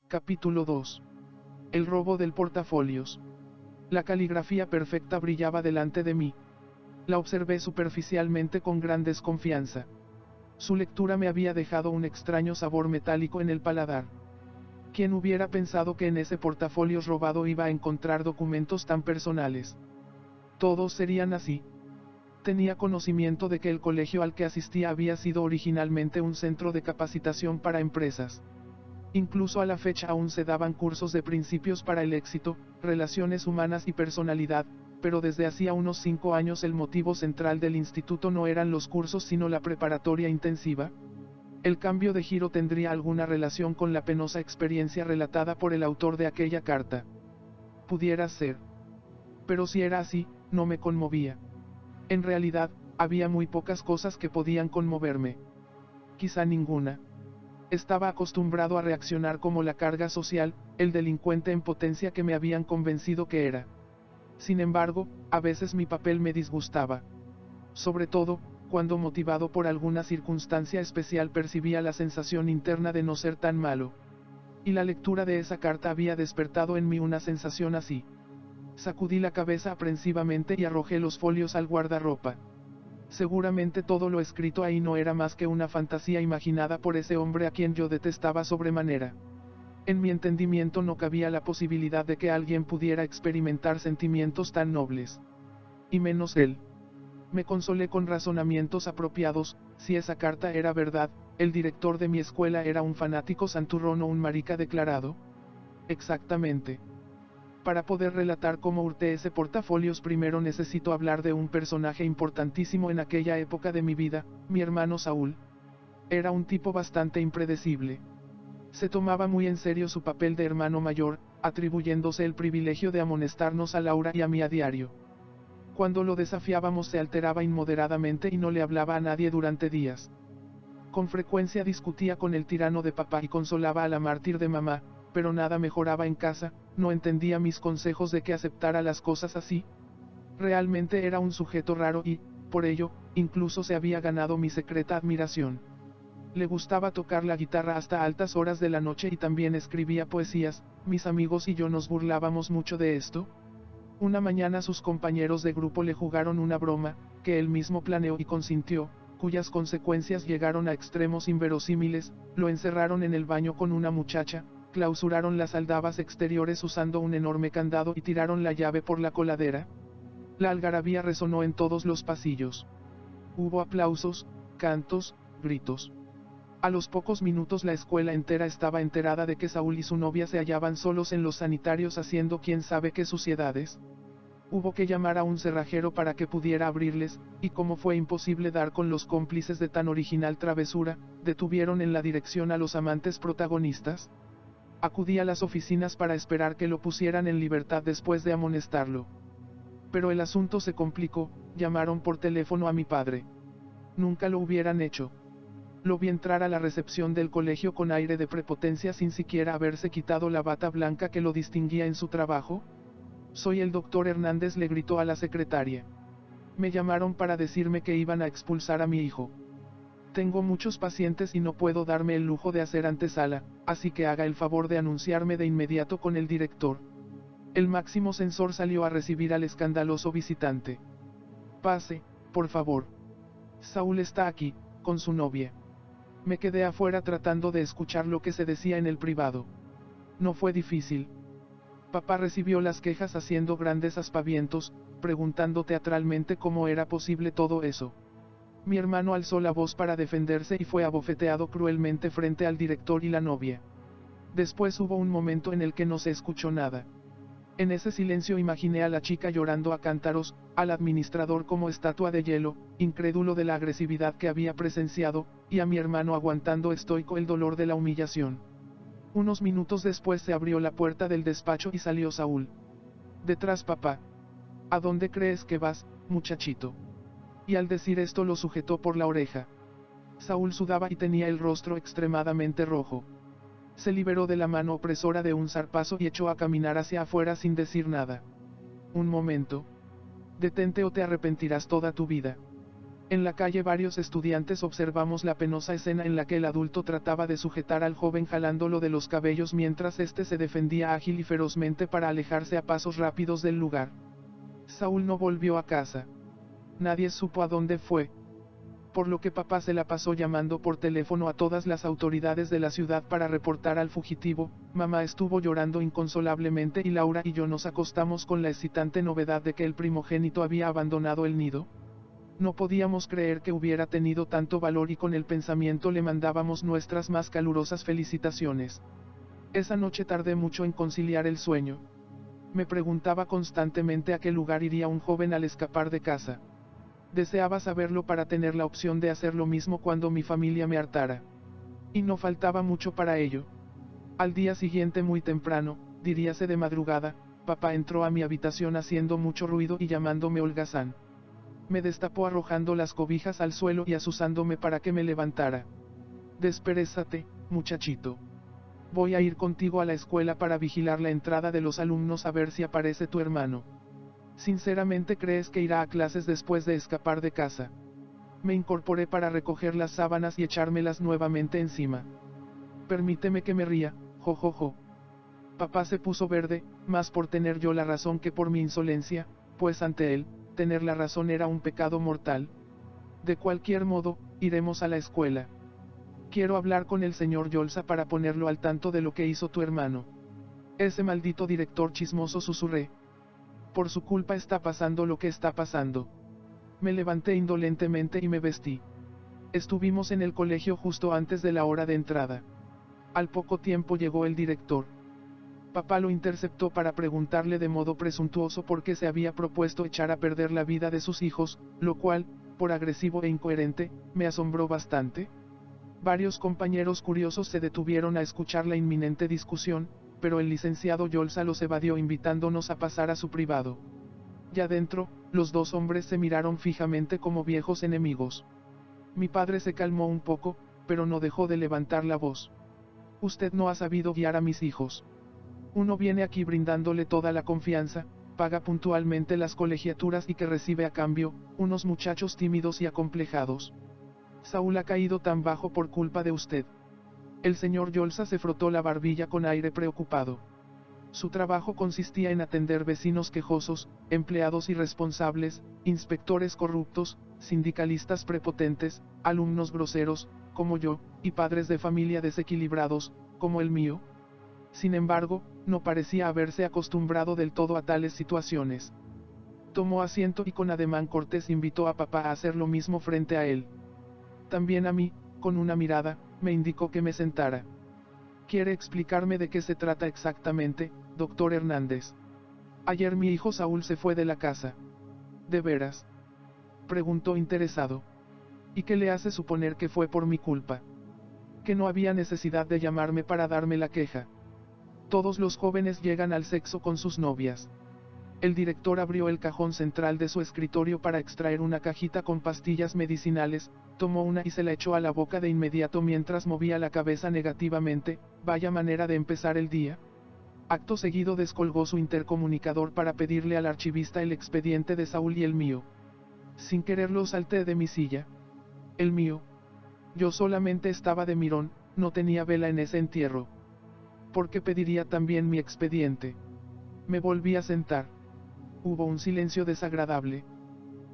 Capítulo 2. El robo del portafolios. La caligrafía perfecta brillaba delante de mí. La observé superficialmente con gran desconfianza. Su lectura me había dejado un extraño sabor metálico en el paladar. ¿Quién hubiera pensado que en ese portafolios robado iba a encontrar documentos tan personales? Todos serían así. Tenía conocimiento de que el colegio al que asistía había sido originalmente un centro de capacitación para empresas. Incluso a la fecha aún se daban cursos de principios para el éxito, relaciones humanas y personalidad, pero desde hacía unos 5 años el motivo central del instituto no eran los cursos sino la preparatoria intensiva. El cambio de giro tendría alguna relación con la penosa experiencia relatada por el autor de aquella carta. Pudiera ser. Pero si era así, no me conmovía. En realidad, había muy pocas cosas que podían conmoverme. Quizá ninguna. Estaba acostumbrado a reaccionar como la carga social, el delincuente en potencia que me habían convencido que era. Sin embargo, a veces mi papel me disgustaba. Sobre todo, cuando motivado por alguna circunstancia especial percibía la sensación interna de no ser tan malo. Y la lectura de esa carta había despertado en mí una sensación así. Sacudí la cabeza aprensivamente y arrojé los folios al guardarropa. Seguramente todo lo escrito ahí no era más que una fantasía imaginada por ese hombre a quien yo detestaba sobremanera. En mi entendimiento no cabía la posibilidad de que alguien pudiera experimentar sentimientos tan nobles. Y menos él. Me consolé con razonamientos apropiados. Si esa carta era verdad, el director de mi escuela era un fanático santurrón o un marica declarado. Exactamente. Para poder relatar cómo hurté ese portafolios primero necesito hablar de un personaje importantísimo en aquella época de mi vida, mi hermano Saúl. Era un tipo bastante impredecible. Se tomaba muy en serio su papel de hermano mayor, atribuyéndose el privilegio de amonestarnos a Laura y a mí a diario. Cuando lo desafiábamos se alteraba inmoderadamente y no le hablaba a nadie durante días. Con frecuencia discutía con el tirano de papá y consolaba a la mártir de mamá, pero nada mejoraba en casa. No entendía mis consejos de que aceptara las cosas así. Realmente era un sujeto raro y, por ello, incluso se había ganado mi secreta admiración. Le gustaba tocar la guitarra hasta altas horas de la noche y también escribía poesías. Mis amigos y yo nos burlábamos mucho de esto. Una mañana sus compañeros de grupo le jugaron una broma, que él mismo planeó y consintió, cuyas consecuencias llegaron a extremos inverosímiles. Lo encerraron en el baño con una muchacha, clausuraron las aldabas exteriores usando un enorme candado y tiraron la llave por la coladera. La algarabía resonó en todos los pasillos. Hubo aplausos, cantos, gritos. A los pocos minutos la escuela entera estaba enterada de que Saúl y su novia se hallaban solos en los sanitarios haciendo quién sabe qué suciedades. Hubo que llamar a un cerrajero para que pudiera abrirles, y como fue imposible dar con los cómplices de tan original travesura, detuvieron en la dirección a los amantes protagonistas. Acudí a las oficinas para esperar que lo pusieran en libertad después de amonestarlo. Pero el asunto se complicó. Llamaron por teléfono a mi padre. Nunca lo hubieran hecho. Lo vi entrar a la recepción del colegio con aire de prepotencia sin siquiera haberse quitado la bata blanca que lo distinguía en su trabajo. Soy el doctor Hernández, le gritó a la secretaria. Me llamaron para decirme que iban a expulsar a mi hijo. Tengo muchos pacientes y no puedo darme el lujo de hacer antesala, así que haga el favor de anunciarme de inmediato con el director. El máximo censor salió a recibir al escandaloso visitante. Pase, por favor. Saúl está aquí, con su novia. Me quedé afuera tratando de escuchar lo que se decía en el privado. No fue difícil. Papá recibió las quejas haciendo grandes aspavientos, preguntando teatralmente cómo era posible todo eso. Mi hermano alzó la voz para defenderse y fue abofeteado cruelmente frente al director y la novia. Después hubo un momento en el que no se escuchó nada. En ese silencio imaginé a la chica llorando a cántaros, al administrador como estatua de hielo, incrédulo de la agresividad que había presenciado, y a mi hermano aguantando estoico el dolor de la humillación. Unos minutos después se abrió la puerta del despacho y salió Saúl. Detrás, papá. ¿A dónde crees que vas, muchachito? Y al decir esto lo sujetó por la oreja. Saúl sudaba y tenía el rostro extremadamente rojo. Se liberó de la mano opresora de un zarpazo y echó a caminar hacia afuera sin decir nada. Un momento. Detente o te arrepentirás toda tu vida. En la calle varios estudiantes observamos la penosa escena en la que el adulto trataba de sujetar al joven jalándolo de los cabellos mientras éste se defendía ágil y ferozmente para alejarse a pasos rápidos del lugar. Saúl no volvió a casa. Nadie supo a dónde fue. Por lo que papá se la pasó llamando por teléfono a todas las autoridades de la ciudad para reportar al fugitivo. Mamá estuvo llorando inconsolablemente y Laura y yo nos acostamos con la excitante novedad de que el primogénito había abandonado el nido. No podíamos creer que hubiera tenido tanto valor y con el pensamiento le mandábamos nuestras más calurosas felicitaciones. Esa noche tardé mucho en conciliar el sueño. Me preguntaba constantemente a qué lugar iría un joven al escapar de casa. Deseaba saberlo para tener la opción de hacer lo mismo cuando mi familia me hartara. Y no faltaba mucho para ello. Al día siguiente muy temprano, diríase de madrugada, papá entró a mi habitación haciendo mucho ruido y llamándome holgazán. Me destapó arrojando las cobijas al suelo y azuzándome para que me levantara. Desperezate, muchachito. Voy a ir contigo a la escuela para vigilar la entrada de los alumnos a ver si aparece tu hermano. ¿Sinceramente crees que irá a clases después de escapar de casa? Me incorporé para recoger las sábanas y echármelas nuevamente encima. Permíteme que me ría, jo. Papá se puso verde, más por tener yo la razón que por mi insolencia, pues ante él, tener la razón era un pecado mortal. De cualquier modo, iremos a la escuela. Quiero hablar con el señor Yolsa para ponerlo al tanto de lo que hizo tu hermano. Ese maldito director chismoso, susurré. Por su culpa está pasando lo que está pasando. Me levanté indolentemente y me vestí. Estuvimos en el colegio justo antes de la hora de entrada. Al poco tiempo llegó el director. Papá lo interceptó para preguntarle de modo presuntuoso por qué se había propuesto echar a perder la vida de sus hijos, lo cual, por agresivo e incoherente, me asombró bastante. Varios compañeros curiosos se detuvieron a escuchar la inminente discusión, pero el licenciado Yolsa los evadió invitándonos a pasar a su privado. Ya dentro, los dos hombres se miraron fijamente como viejos enemigos. Mi padre se calmó un poco, pero no dejó de levantar la voz. Usted no ha sabido guiar a mis hijos. Uno viene aquí brindándole toda la confianza, paga puntualmente las colegiaturas y que recibe a cambio, unos muchachos tímidos y acomplejados. Saúl ha caído tan bajo por culpa de usted. El señor Yolsa se frotó la barbilla con aire preocupado. Su trabajo consistía en atender vecinos quejosos, empleados irresponsables, inspectores corruptos, sindicalistas prepotentes, alumnos groseros, como yo, y padres de familia desequilibrados, como el mío. Sin embargo, no parecía haberse acostumbrado del todo a tales situaciones. Tomó asiento y con ademán cortés invitó a papá a hacer lo mismo frente a él. También a mí, con una mirada, me indicó que me sentara. ¿Quiere explicarme de qué se trata exactamente, doctor Hernández? Ayer mi hijo Saúl se fue de la casa. ¿De veras?, preguntó interesado. ¿Y qué le hace suponer que fue por mi culpa? Que no había necesidad de llamarme para darme la queja. Todos los jóvenes llegan al sexo con sus novias. El director abrió el cajón central de su escritorio para extraer una cajita con pastillas medicinales, tomó una y se la echó a la boca de inmediato mientras movía la cabeza negativamente. Vaya manera de empezar el día. Acto seguido descolgó su intercomunicador para pedirle al archivista el expediente de Saúl y el mío. Sin quererlo salté de mi silla. El mío. Yo solamente estaba de mirón, no tenía vela en ese entierro. ¿Por qué pediría también mi expediente? Me volví a sentar. Hubo un silencio desagradable.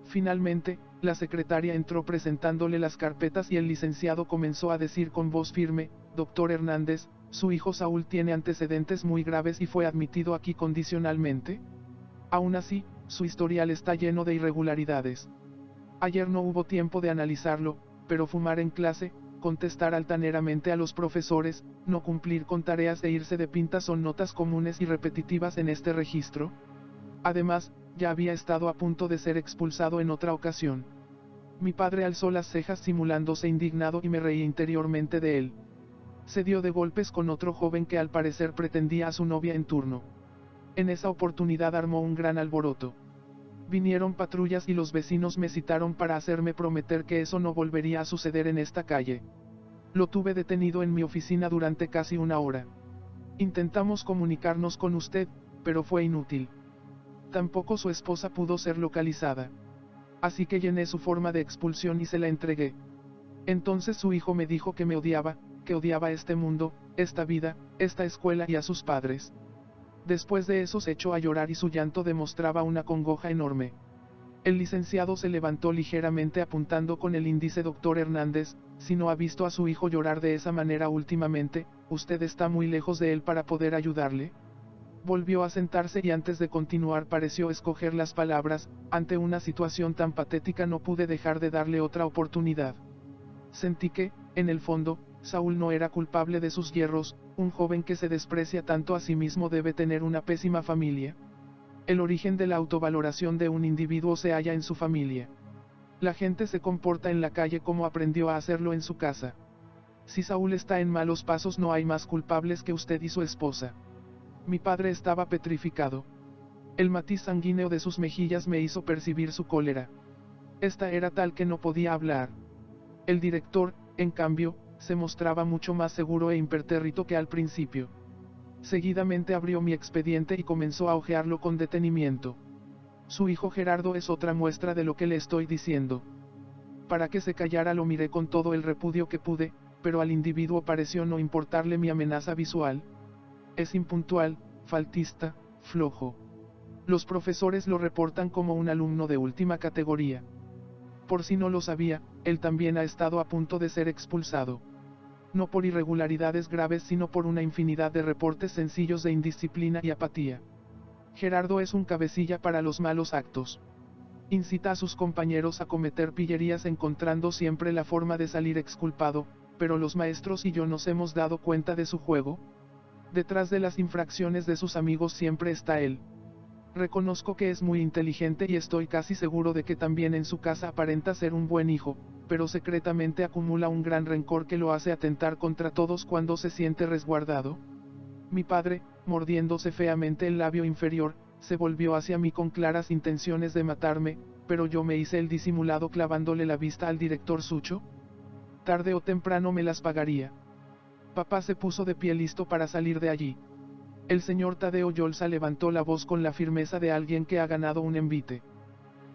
Finalmente, la secretaria entró presentándole las carpetas y el licenciado comenzó a decir con voz firme: doctor Hernández, su hijo Saúl tiene antecedentes muy graves y fue admitido aquí condicionalmente. Aún así, su historial está lleno de irregularidades. Ayer no hubo tiempo de analizarlo, pero fumar en clase, contestar altaneramente a los profesores, no cumplir con tareas e irse de pinta son notas comunes y repetitivas en este registro. Además, ya había estado a punto de ser expulsado en otra ocasión. Mi padre alzó las cejas simulándose indignado y me reí interiormente de él. Se dio de golpes con otro joven que al parecer pretendía a su novia en turno. En esa oportunidad armó un gran alboroto. Vinieron patrullas y los vecinos me citaron para hacerme prometer que eso no volvería a suceder en esta calle. Lo tuve detenido en mi oficina durante casi una hora. Intentamos comunicarnos con usted, pero fue inútil. Tampoco su esposa pudo ser localizada. así que llené su forma de expulsión y se la entregué. Entonces su hijo me dijo que me odiaba, que odiaba este mundo, esta vida, esta escuela y a sus padres. Después de eso se echó a llorar y su llanto demostraba una congoja enorme. El licenciado se levantó ligeramente apuntando con el índice. Doctor Hernández, si no ha visto a su hijo llorar de esa manera últimamente, usted está muy lejos de él para poder ayudarle. Volvió a sentarse y antes de continuar pareció escoger las palabras. Ante una situación tan patética no pude dejar de darle otra oportunidad. Sentí que, en el fondo, Saúl no era culpable de sus yerros. Un joven que se desprecia tanto a sí mismo debe tener una pésima familia. El origen de la autovaloración de un individuo se halla en su familia. La gente se comporta en la calle como aprendió a hacerlo en su casa. Si Saúl está en malos pasos, no hay más culpables que usted y su esposa. Mi padre estaba petrificado. El matiz sanguíneo de sus mejillas me hizo percibir su cólera. Esta era tal que no podía hablar. El director, en cambio, se mostraba mucho más seguro e impertérrito que al principio. Seguidamente abrió mi expediente y comenzó a hojearlo con detenimiento. Su hijo Gerardo es otra muestra de lo que le estoy diciendo. Para que se callara lo miré con todo el repudio que pude, pero al individuo pareció no importarle mi amenaza visual. Es impuntual, faltista, flojo. Los profesores lo reportan como un alumno de última categoría. Por si no lo sabía, él también ha estado a punto de ser expulsado. No por irregularidades graves sino por una infinidad de reportes sencillos de indisciplina y apatía. Gerardo es un cabecilla para los malos actos. Incita a sus compañeros a cometer pillerías encontrando siempre la forma de salir exculpado, pero los maestros y yo nos hemos dado cuenta de su juego. Detrás de las infracciones de sus amigos siempre está él. Reconozco que es muy inteligente y estoy casi seguro de que también en su casa aparenta ser un buen hijo, pero secretamente acumula un gran rencor que lo hace atentar contra todos cuando se siente resguardado. Mi padre, mordiéndose feamente el labio inferior, se volvió hacia mí con claras intenciones de matarme, pero yo me hice el disimulado clavándole la vista al director Sucho. Tarde o temprano me las pagaría. Papá se puso de pie listo para salir de allí. El señor Tadeo Yolsa levantó la voz con la firmeza de alguien que ha ganado un envite.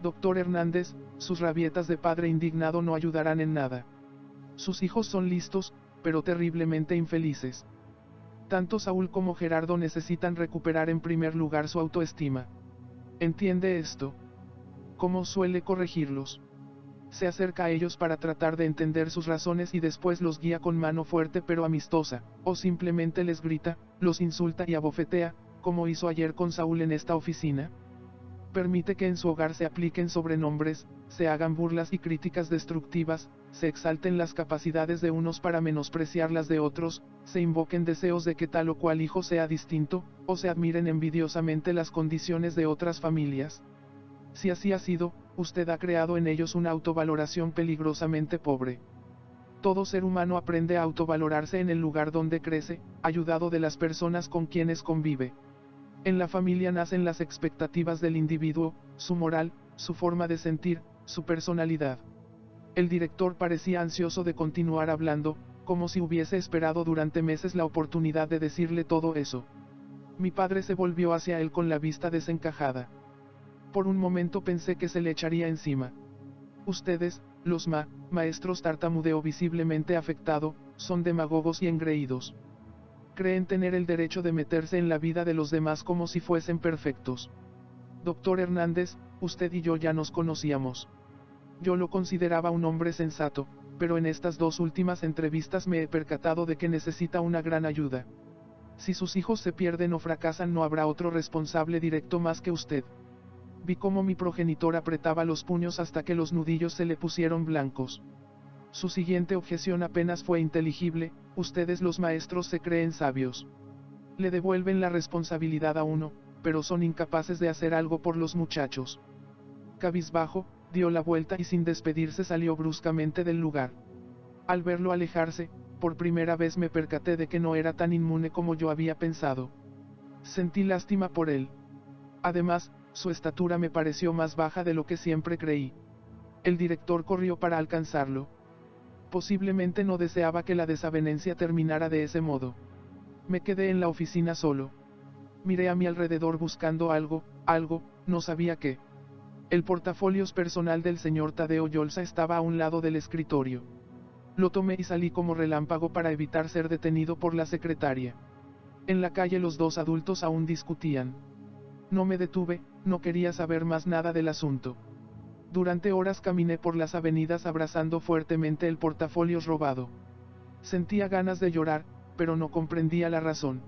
Doctor Hernández, sus rabietas de padre indignado no ayudarán en nada. Sus hijos son listos, pero terriblemente infelices. Tanto Saúl como Gerardo necesitan recuperar en primer lugar su autoestima. ¿Entiende esto? ¿Cómo suele corregirlos? Se acerca a ellos para tratar de entender sus razones y después los guía con mano fuerte pero amistosa, o simplemente les grita, los insulta y abofetea, como hizo ayer con Saúl en esta oficina. Permite que en su hogar se apliquen sobrenombres, se hagan burlas y críticas destructivas, se exalten las capacidades de unos para menospreciar las de otros, se invoquen deseos de que tal o cual hijo sea distinto, o se admiren envidiosamente las condiciones de otras familias. Si así ha sido, usted ha creado en ellos una autovaloración peligrosamente pobre. Todo ser humano aprende a autovalorarse en el lugar donde crece, ayudado de las personas con quienes convive. En la familia nacen las expectativas del individuo, su moral, su forma de sentir, su personalidad. El director parecía ansioso de continuar hablando, como si hubiese esperado durante meses la oportunidad de decirle todo eso. Mi padre se volvió hacia él con la vista desencajada. Por un momento pensé que se le echaría encima. Ustedes, los maestros, tartamudeó visiblemente afectado, son demagogos y engreídos. Creen tener el derecho de meterse en la vida de los demás como si fuesen perfectos. Doctor Hernández, usted y yo ya nos conocíamos. Yo lo consideraba un hombre sensato, pero en estas dos últimas entrevistas me he percatado de que necesita una gran ayuda. Si sus hijos se pierden o fracasan no habrá otro responsable directo más que usted. Vi cómo mi progenitor apretaba los puños hasta que los nudillos se le pusieron blancos. Su siguiente objeción apenas fue inteligible: ustedes los maestros se creen sabios. Le devuelven la responsabilidad a uno, pero son incapaces de hacer algo por los muchachos. Cabizbajo, dio la vuelta y sin despedirse salió bruscamente del lugar. Al verlo alejarse, por primera vez me percaté de que no era tan inmune como yo había pensado. Sentí lástima por él. Además, su estatura me pareció más baja de lo que siempre creí. El director corrió para alcanzarlo. Posiblemente no deseaba que la desavenencia terminara de ese modo. Me quedé en la oficina solo. Miré a mi alrededor buscando algo, no sabía qué. El portafolios personal del señor Tadeo Yolsa estaba a un lado del escritorio. Lo tomé y salí como relámpago para evitar ser detenido por la secretaria. En la calle los dos adultos aún discutían. No me detuve, no quería saber más nada del asunto. Durante horas caminé por las avenidas abrazando fuertemente el portafolios robado. Sentía ganas de llorar, pero no comprendía la razón.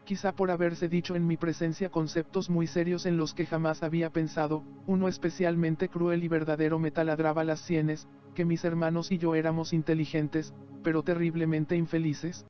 Quizá por haberse dicho en mi presencia conceptos muy serios en los que jamás había pensado, uno especialmente cruel y verdadero me taladraba las sienes, que mis hermanos y yo éramos inteligentes, pero terriblemente infelices.